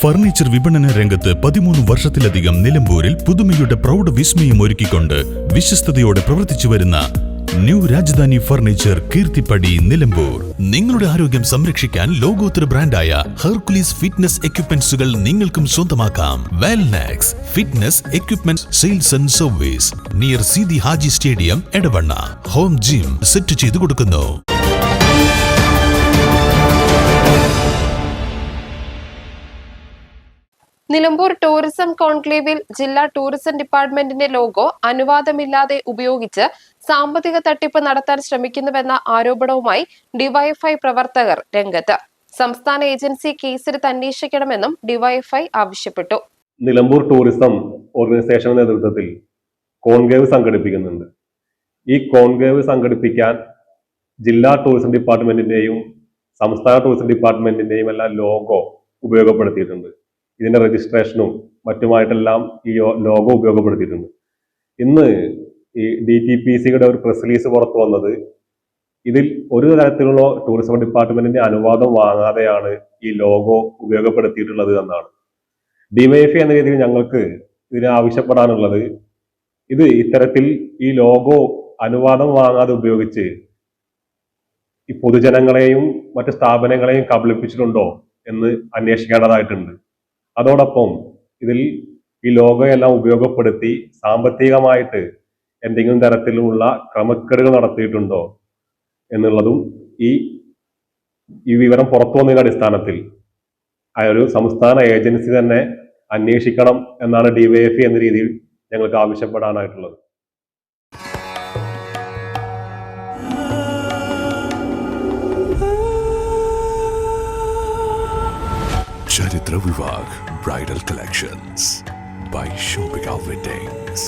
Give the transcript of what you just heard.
Furniture വിപണന രംഗത്ത് 13 വർഷത്തിലധികം നിലമ്പൂരിൽ പുതുമയുടെ പ്രൗഢ വിസ്മയം ഒരുക്കിക്കൊണ്ട് വിശ്വസ്തയോടെ പ്രവർത്തിച്ചു വരുന്ന ന്യൂ രാജധാനി ഫർണിച്ചർ കീർത്തിപ്പടി നിലമ്പൂർ. നിങ്ങളുടെ ആരോഗ്യം സംരക്ഷിക്കാൻ ലോകോത്തര ബ്രാൻഡായ ഹെർക്കുലീസ് ഫിറ്റ്നസ് എക്യുപ്മെന്റ്സുകൾ നിങ്ങൾക്കും സ്വന്തമാക്കാം. Wellnex fitness equipment sales and service near Seethi Haji stadium, Edavanna. Home gym set ചെയ്തു കൊടുക്കുന്നു. നിലമ്പൂർ ടൂറിസം കോൺക്ലേവിൽ ജില്ലാ ടൂറിസം ഡിപ്പാർട്ട്മെന്റിന്റെ ലോഗോ അനുവാദമില്ലാതെ ഉപയോഗിച്ച് സാമ്പത്തിക തട്ടിപ്പ് നടത്താൻ ശ്രമിക്കുന്നുവെന്ന ആരോപണവുമായി ഡിവൈഎഫ്ഐ പ്രവർത്തകർ രംഗത്ത്. സംസ്ഥാന ഏജൻസി കേസെടുത്ത് അന്വേഷിക്കണമെന്നും ഡിവൈഎഫ്ഐ ആവശ്യപ്പെട്ടു. നിലമ്പൂർ ടൂറിസം ഓർഗനൈസേഷന്റെ നേതൃത്വത്തിൽ കോൺക്ലേവ് സംഘടിപ്പിക്കുന്നുണ്ട്. ഈ കോൺക്ലേവ് സംഘടിപ്പിക്കാൻ ജില്ലാ ടൂറിസം ഡിപ്പാർട്ട്മെന്റിന്റെയും സംസ്ഥാന ടൂറിസം ഡിപ്പാർട്ട്മെന്റിന്റെയും എല്ലാം ലോഗോ ഉപയോഗപ്പെടുത്തിയിട്ടുണ്ട്. ഇതിന്റെ രജിസ്ട്രേഷനും മറ്റുമായിട്ടെല്ലാം ഈ ലോഗോ ഉപയോഗപ്പെടുത്തിയിട്ടുണ്ട്. ഇന്ന് ഈ DTPCയുടെ ഒരു പ്രസ് റിലീസ് പുറത്തു വന്നത് ഇതിൽ ഒരു തരത്തിലുള്ള ടൂറിസം ഡിപ്പാർട്ട്മെന്റിന്റെ അനുവാദം വാങ്ങാതെയാണ് ഈ ലോഗോ ഉപയോഗപ്പെടുത്തിയിട്ടുള്ളത് എന്നാണ്. ഡിവൈഎഫ്ഐ എന്ന രീതിയിൽ ഞങ്ങൾക്ക് ഇതിനെ ആവശ്യപ്പെടാനുള്ളത്, ഇത് ഇത്തരത്തിൽ ഈ ലോഗോ അനുവാദം വാങ്ങാതെ ഉപയോഗിച്ച് ഈ പൊതുജനങ്ങളെയും മറ്റ് സ്ഥാപനങ്ങളെയും കബളിപ്പിച്ചിട്ടുണ്ടോ എന്ന് അന്വേഷിക്കേണ്ടതായിട്ടുണ്ട്. അതോടൊപ്പം ഇതിൽ ഈ ലോഗോ എല്ലാം ഉപയോഗപ്പെടുത്തി സാമ്പത്തികമായിട്ട് എന്തെങ്കിലും തരത്തിലുള്ള ക്രമക്കേടുകൾ നടത്തിയിട്ടുണ്ടോ എന്നുള്ളതും ഈ വിവരം പുറത്തു വന്നതിന്റെ അടിസ്ഥാനത്തിൽ ഒരു സംസ്ഥാന ഏജൻസി തന്നെ അന്വേഷിക്കണം എന്നാണ് ഡിവൈഎഫ്ഐ എന്ന രീതിയിൽ ഞങ്ങൾക്ക് ആവശ്യപ്പെടാനായിട്ടുള്ളത്. Charitra Vivag Bridal Collections by Shobhika Weddings.